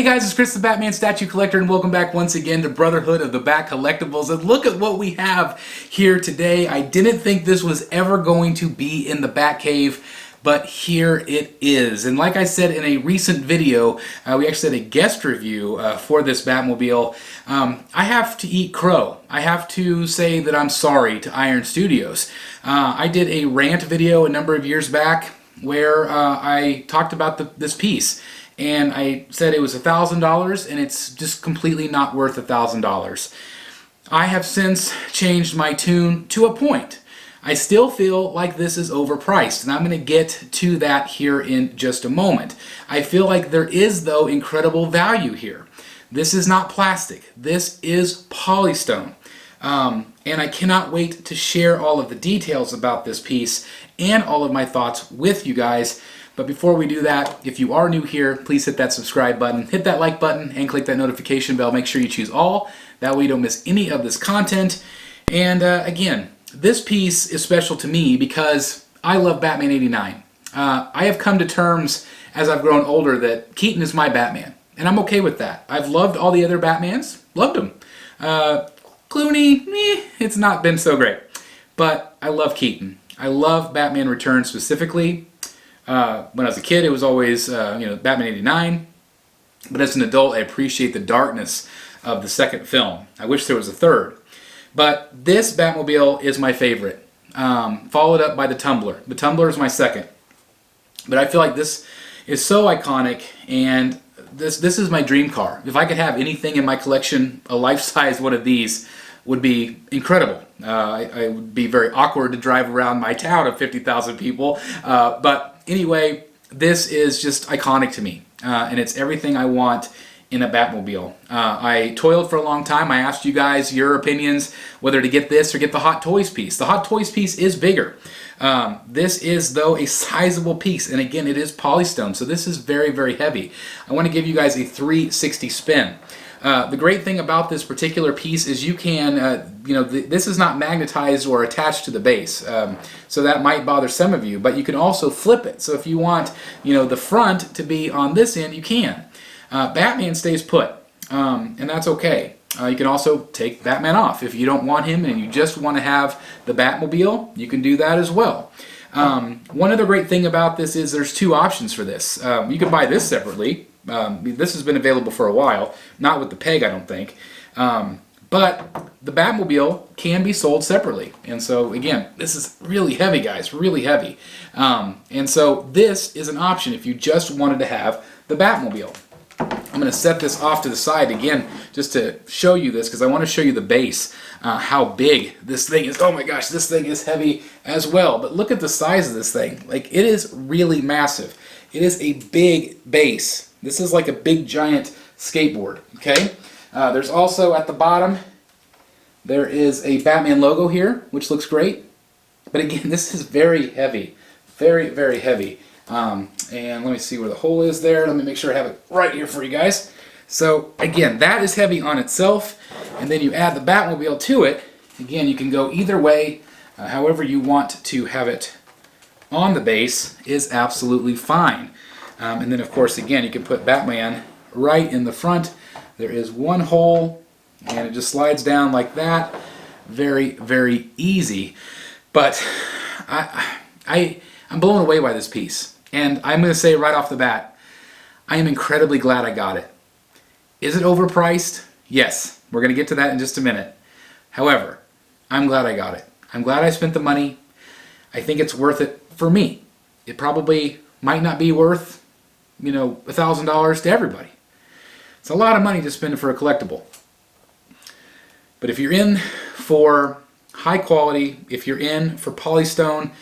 guys, it's Chris the Batman Statue Collector, and welcome back once again to Brotherhood of the Bat Collectibles. And look at what we have here today. I didn't think this was ever going to be in the Batcave, but here it is. And like I said in a recent video, we actually had a guest review for this Batmobile. I have to eat crow. I have to say that I'm sorry to Iron Studios. I did a rant video a number of years back where I talked about this piece. And I said it was $1,000, and it's just completely not worth $1,000. I have since changed my tune to a point. I still feel like this is overpriced, and I'm going to get to that here in just a moment. I feel like there is, though, incredible value here. This is not plastic. This is polystone. And I cannot wait to share all of the details about this piece and all of my thoughts with you guys. But before we do that, if you are new here, please hit that subscribe button, hit that like button, and click that notification bell. Make sure you choose all. That way you don't miss any of this content. And again, this piece is special to me because I love Batman '89. I have come to terms as I've grown older that Keaton is my Batman. And I'm okay with that. I've loved all the other Batmans. Loved them. Clooney, it's not been so great. But I love Keaton. I love Batman Returns specifically. When I was a kid, it was always, Batman '89. But as an adult, I appreciate the darkness of the second film. I wish there was a third. But this Batmobile is my favorite, followed up by the Tumbler. The Tumbler is my second. But I feel like this is so iconic, and this is my dream car. If I could have anything in my collection, a life-size one of these would be incredible. I would be very awkward to drive around my town of 50,000 people, but anyway, this is just iconic to me, and it's everything I want in a Batmobile. I toiled for a long time. I asked you guys your opinions whether to get this or get the Hot Toys piece. The Hot Toys piece is bigger. This is, though, a sizable piece, and again, it is polystone, so this is very, very heavy. I want to give you guys a 360 spin. The great thing about this particular piece is you can, this is not magnetized or attached to the base, so that might bother some of you, but you can also flip it. So if you want, the front to be on this end, you can. Batman stays put, and that's okay. You can also take Batman off. If you don't want him and you just want to have the Batmobile, you can do that as well. One other great thing about this is there's two options for this. You can buy this separately. This has been available for a while, not with the peg, I don't think. But the Batmobile can be sold separately. And so, again, this is really heavy, guys, really heavy. And so this is an option if you just wanted to have the Batmobile. I'm going to set this off to the side again just to show you this because I want to show you the base, how big this thing is. Oh my gosh, this thing is heavy as well. But look at the size of this thing. Like, it is really massive. It is a big base. This is like a big giant skateboard, okay? There's also at the bottom, there is a Batman logo here, which looks great. But again, this is very heavy. Very, very heavy. And let me see where the hole is there. Let me make sure I have it right here for you guys. So again, that is heavy on itself. And then you add the Batmobile to it. Again, you can go either way. However you want to have it on the base is absolutely fine. And then, of course, again, you can put Batman right in the front. There is one hole, and it just slides down like that. Very, very easy. But I'm blown away by this piece. And I'm going to say right off the bat, I am incredibly glad I got it. Is it overpriced? Yes. We're going to get to that in just a minute. However, I'm glad I got it. I'm glad I spent the money. I think it's worth it for me. It probably might not be worth, $1,000 to everybody. It's a lot of money to spend for a collectible. But if you're in for high quality, if you're in for polystone,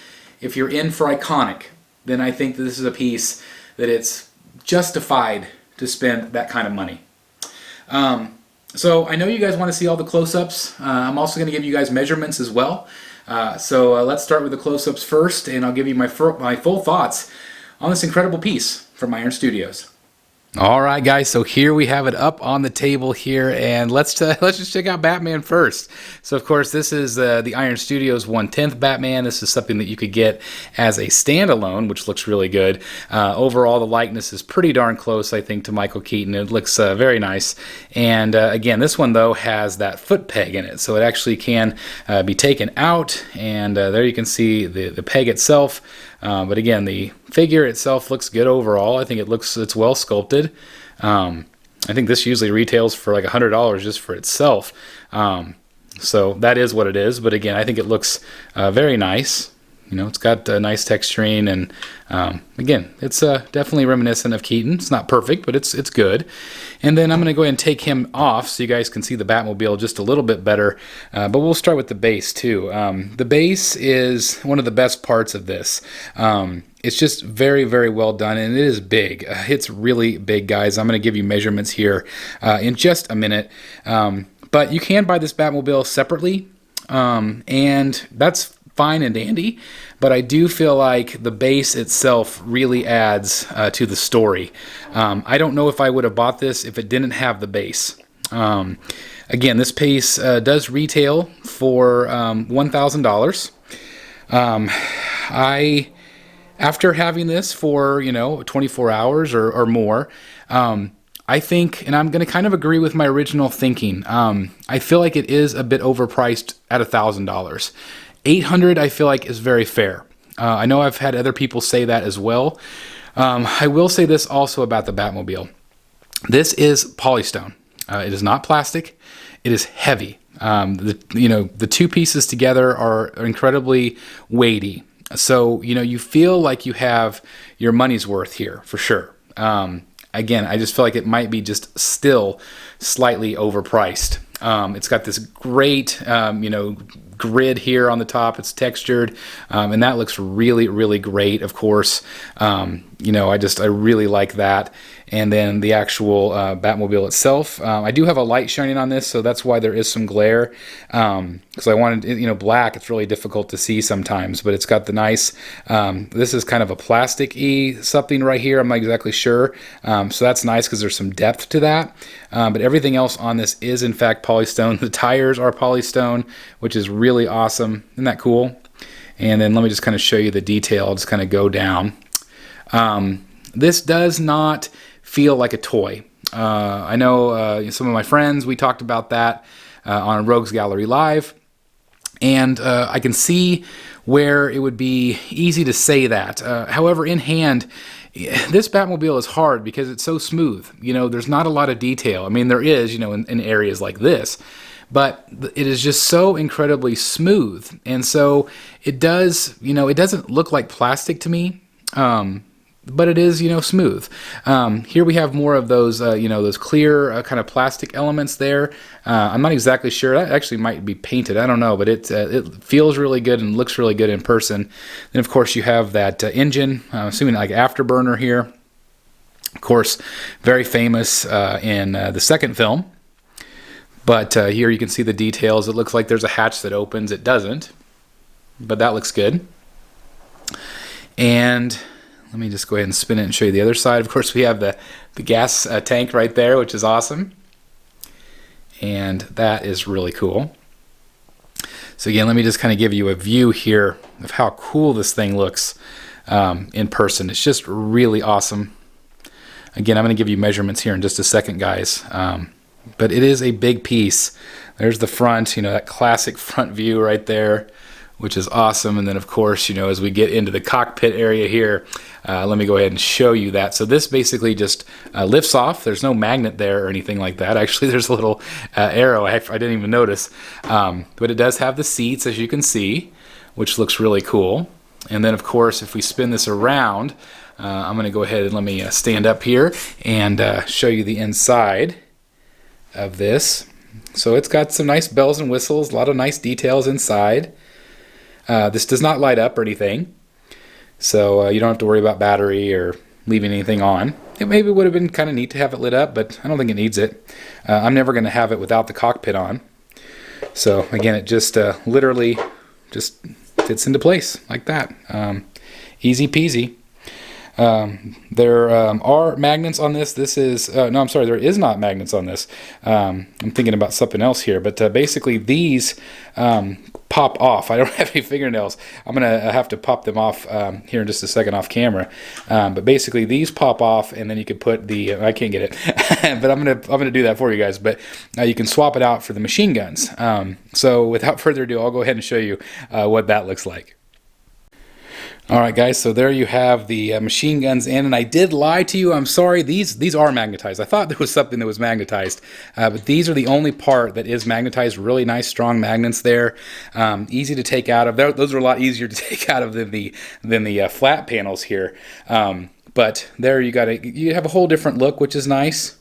if you're in for iconic, then I think that this is a piece that it's justified to spend that kind of money. So I know you guys want to see all the close-ups. I'm also going to give you guys measurements as well. So let's start with the close-ups first, and I'll give you my full thoughts on this incredible piece from Iron Studios. All right, guys. So here we have it up on the table here, and let's just check out Batman first. So of course, this is the Iron Studios 1/10 Batman. This is something that you could get as a standalone, which looks really good. Overall, the likeness is pretty darn close, I think, to Michael Keaton. It looks very nice. And again, this one though has that foot peg in it, so it actually can be taken out. And there you can see the peg itself. But again, the figure itself looks good overall. I think it's well sculpted. I think this usually retails for like $100 just for itself. So that is what it is. But again, I think it looks very nice. You know, it's got nice texturing, and again, it's definitely reminiscent of Keaton. It's not perfect, but it's good. And then I'm going to go ahead and take him off so you guys can see the Batmobile just a little bit better. But we'll start with the base too. The base is one of the best parts of this. It's just very, very well done, and it is big. It's really big, guys. I'm going to give you measurements here in just a minute. But you can buy this Batmobile separately, and that's fine and dandy, but I do feel like the base itself really adds to the story. I don't know if I would have bought this if it didn't have the base. Again, this piece does retail for $1,000. After having this for 24 hours or more, I think, and I'm going to kind of agree with my original thinking, I feel like it is a bit overpriced at $1,000. $800 I feel like is very fair. I know I've had other people say that as well. I will say this also about the Batmobile. This is polystone. It is not plastic. It is heavy. The two pieces together are incredibly weighty. So, you feel like you have your money's worth here for sure. Again, I just feel like it might be just still slightly overpriced. It's got this great, grid here on the top. It's textured, and that looks really, really great. Of course, I really like that. And then the actual Batmobile itself, I do have a light shining on this, so that's why there is some glare. Because I wanted, black. It's really difficult to see sometimes, but it's got the nice. This is kind of a plastic-y something right here. I'm not exactly sure. So that's nice because there's some depth to that. But everything else on this is in fact polystone. The tires are polystone, which is really awesome. Isn't that cool? And then let me just kind of show you the detail. I'll just kind of go down. This does not feel like a toy. I know some of my friends, we talked about that on Rogues Gallery Live, and I can see where it would be easy to say that. However, in hand, this Batmobile is hard because it's so smooth. There's not a lot of detail. I mean, there is, in areas like this, but it is just so incredibly smooth. And so it does, it doesn't look like plastic to me. But it is, smooth. Here we have more of those, those clear kind of plastic elements there. I'm not exactly sure. That actually might be painted. I don't know, but it feels really good and looks really good in person. Then, of course, you have that engine, assuming like afterburner here. Of course, very famous in the second film. But here you can see the details. It looks like there's a hatch that opens. It doesn't, but that looks good. And let me just go ahead and spin it and show you the other side. Of course, we have the gas tank right there, which is awesome. And that is really cool. So again, let me just kind of give you a view here of how cool this thing looks in person. It's just really awesome. Again, I'm going to give you measurements here in just a second, guys. But it is a big piece. There's the front, that classic front view right there, which is awesome. And then, of course, as we get into the cockpit area here, let me go ahead and show you that. So this basically just lifts off. There's no magnet there or anything like that. Actually, there's a little arrow. I didn't even notice. But it does have the seats, as you can see, which looks really cool. And then, of course, if we spin this around, I'm going to go ahead and let me stand up here and show you the inside of this. So it's got some nice bells and whistles, a lot of nice details inside. This does not light up or anything, so you don't have to worry about battery or leaving anything on. It maybe would have been kind of neat to have it lit up, but I don't think it needs it. I'm never going to have it without the cockpit on. So again, it just literally just fits into place like that. Easy peasy. There are magnets on this. This is, no, I'm sorry, there is not magnets on this. I'm thinking about something else here, but basically these pop off. I don't have any fingernails. I'm gonna have to pop them off here in just a second off camera. But basically these pop off, and then you could put the I can't get it, but I'm gonna do that for you guys. But you can swap it out for the machine guns. So without further ado, I'll go ahead and show you what that looks like. Alright guys, so there you have the machine guns in, and I did lie to you. I'm sorry, these are magnetized. I thought there was something that was magnetized, but these are the only part that is magnetized. Really nice strong magnets there. Easy to take out of. Those are a lot easier to take out of than the flat panels here. But there you have a whole different look, which is nice.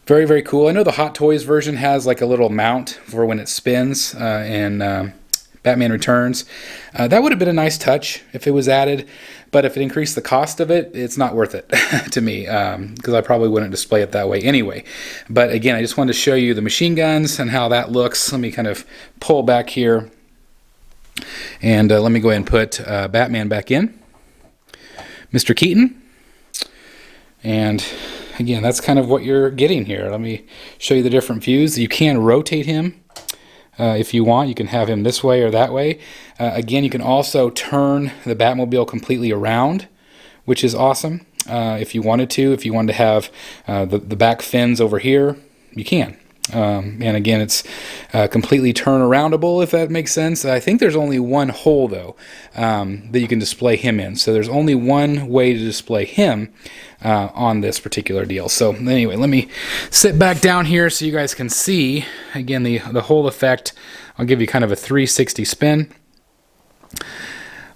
Very, very cool. I know the Hot Toys version has like a little mount for when it spins and Batman Returns. That would have been a nice touch if it was added, but if it increased the cost of it, it's not worth it to me, because I probably wouldn't display it that way anyway. But again, I just wanted to show you the machine guns and how that looks. Let me kind of pull back here, and let me go ahead and put Batman back in, Mr. Keaton, and again, that's kind of what you're getting here. Let me show you the different views. You can rotate him. If you want, you can have him this way or that way. Again, you can also turn the Batmobile completely around, which is awesome. If you wanted to have the back fins over here, you can. And again, it's completely turn aroundable, if that makes sense. I think there's only one hole though that you can display him in. So there's only one way to display him on this particular deal. So anyway, let me sit back down here so you guys can see again the whole effect. I'll give you kind of a 360 spin.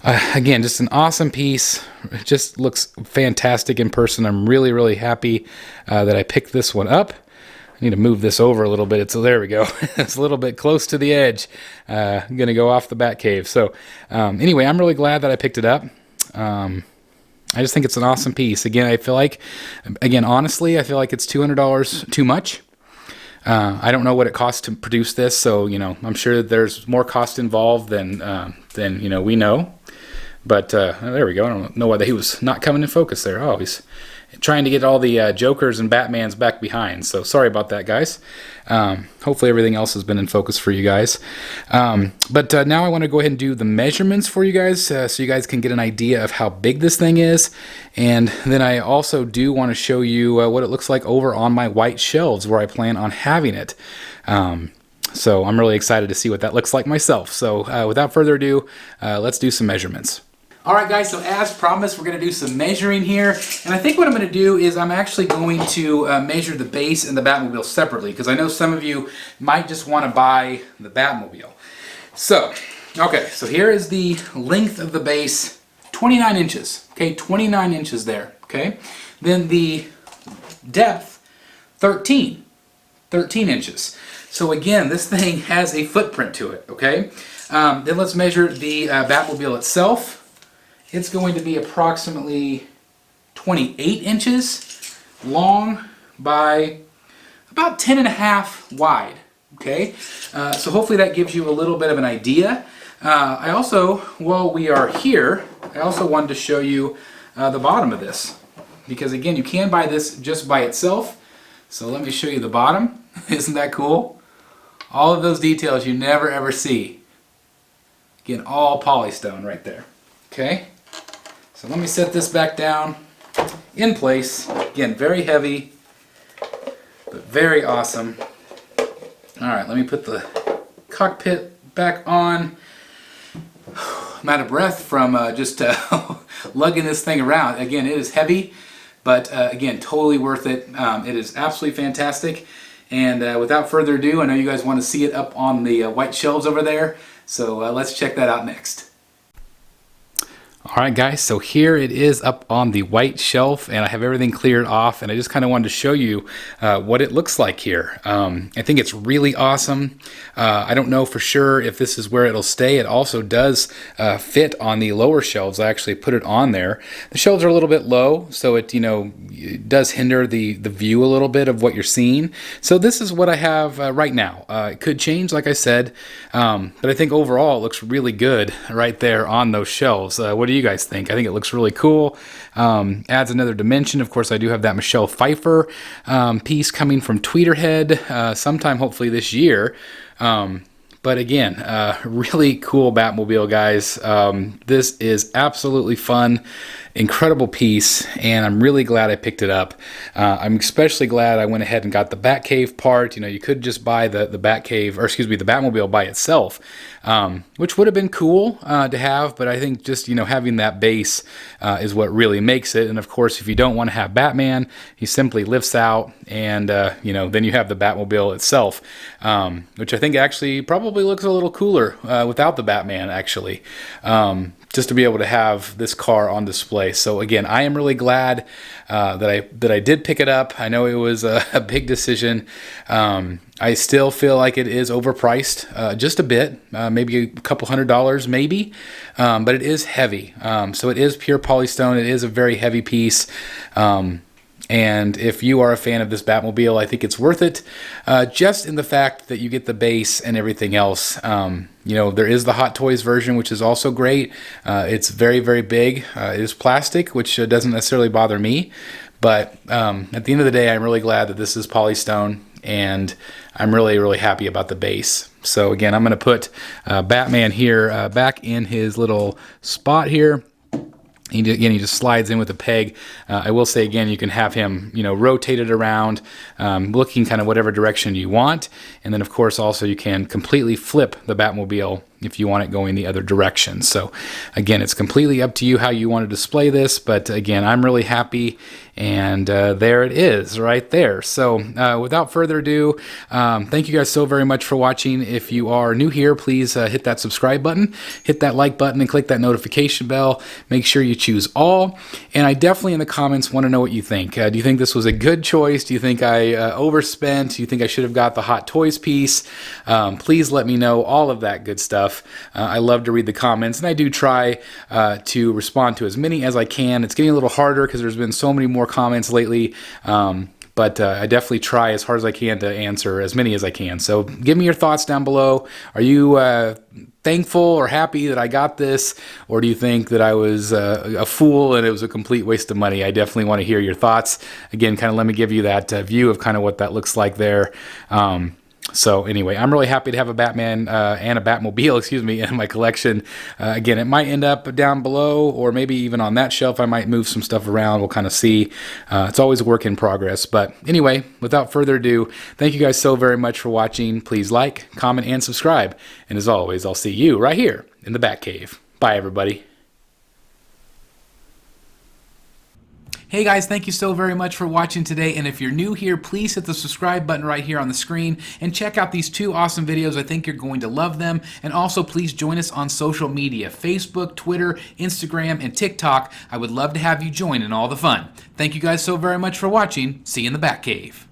Again, just an awesome piece. It just looks fantastic in person. I'm really, really happy that I picked this one up. I need to move this over a little bit. So there we go. It's a little bit close to the edge. I'm going to go off the Batcave. So anyway, I'm really glad that I picked it up. I just think it's an awesome piece. Again, I feel like, honestly, I feel like it's $200 too much. I don't know what it costs to produce this, so I'm sure that there's more cost involved than we know. But there we go. I don't know why he was not coming in focus there. Oh, he's trying to get all the Jokers and Batmans back behind. So sorry about that, guys. Hopefully everything else has been in focus for you guys. But now I want to go ahead and do the measurements for you guys so you guys can get an idea of how big this thing is. And then I also do want to show you what it looks like over on my white shelves where I plan on having it. So I'm really excited to see what that looks like myself. So without further ado, let's do some measurements. Alright guys, so as promised, we're going to do some measuring here. And I think what I'm going to do is I'm actually going to measure the base and the Batmobile separately, because I know some of you might just want to buy the Batmobile. So, okay, so here is the length of the base, 29 inches. Okay, 29 inches there. Okay, then the depth, 13 inches. So again, this thing has a footprint to it. Okay, then let's measure the Batmobile itself. It's going to be approximately 28 inches long by about 10.5 wide. Okay, so hopefully that gives you a little bit of an idea. I also, while we are here, I also wanted to show you the bottom of this, because again, you can buy this just by itself. So let me show you the bottom. Isn't that cool? All of those details you never ever see. Again, all polystone right there. Okay. So let me set this back down in place. Again, very heavy, but very awesome. All right, let me put the cockpit back on. I'm out of breath from just lugging this thing around. Again, it is heavy, but again, totally worth it. It is absolutely fantastic. And without further ado, I know you guys want to see it up on the white shelves over there. So let's check that out next. Alright guys, so here it is up on the white shelf, and I have everything cleared off, and I just kind of wanted to show you what it looks like here. I think it's really awesome. I don't know for sure if this is where it'll stay. It also does fit on the lower shelves. I actually put it on there. The shelves are a little bit low, so it it does hinder the view a little bit of what you're seeing. So this is what I have right now. It could change, like I said, but I think overall it looks really good right there on those shelves. What do you you guys think? I think it looks really cool. Adds another dimension. Of course, I do have that Michelle Pfeiffer piece coming from Tweeterhead sometime hopefully this year. But again, really cool Batmobile, guys. This is absolutely fun, incredible piece, and I'm really glad I picked it up. I'm especially glad I went ahead and got the Batcave part. You know, you could just buy the Batcave, or excuse me, the Batmobile by itself, which would have been cool to have, but I think just, you know, having that base is what really makes it. And of course, if you don't want to have Batman, he simply lifts out, and you know, then you have the Batmobile itself, which I think actually probably looks a little cooler without the Batman, actually. Just to be able to have this car on display. So again, I am really glad that I did pick it up. I know it was a big decision. I still feel like it is overpriced just a bit, maybe a couple $100 maybe, but it is heavy. So it is pure polystone. It is a very heavy piece. And if you are a fan of this Batmobile, I think it's worth it, just in the fact that you get the base and everything else. You know, there is the Hot Toys version, which is also great. It's very, very big. It is plastic, which doesn't necessarily bother me. But at the end of the day, I'm really glad that this is polystone, and I'm really, really happy about the base. So again, I'm going to put Batman here back in his little spot here. He just slides in with a peg. I will say again, you can have him, you know, rotated around, looking kind of whatever direction you want. And then of course also you can completely flip the Batmobile if you want it going the other direction. So again, it's completely up to you how you want to display this, but again, I'm really happy, and there it is right there. So without further ado, thank you guys so very much for watching. If you are new here, please hit that subscribe button, hit that like button, and click that notification bell. Make sure you choose all, and I definitely in the comments want to know what you think. Do you think this was a good choice? Do you think I overspent? Do you think I should have got the Hot Toys piece? Please let me know all of that good stuff. I love to read the comments, and I do try to respond to as many as I can. It's getting a little harder because there's been so many more comments lately, but I definitely try as hard as I can to answer as many as I can. So give me your thoughts down below. Are you thankful or happy that I got this, or do you think that I was a fool and it was a complete waste of money? I definitely want to hear your thoughts. Again, kind of let me give you that view of kind of what that looks like there. So anyway, I'm really happy to have a Batman and a Batmobile, excuse me, in my collection. Again, it might end up down below, or maybe even on that shelf. I might move some stuff around. We'll kind of see. It's always a work in progress. But anyway, without further ado, thank you guys so very much for watching. Please like, comment, and subscribe. And as always, I'll see you right here in the Batcave. Bye, everybody. Hey guys, thank you so very much for watching today, and if you're new here, please hit the subscribe button right here on the screen and check out these two awesome videos. I think you're going to love them. And also please join us on social media, Facebook, Twitter, Instagram, and TikTok. I would love to have you join in all the fun. Thank you guys so very much for watching. See you in the Batcave.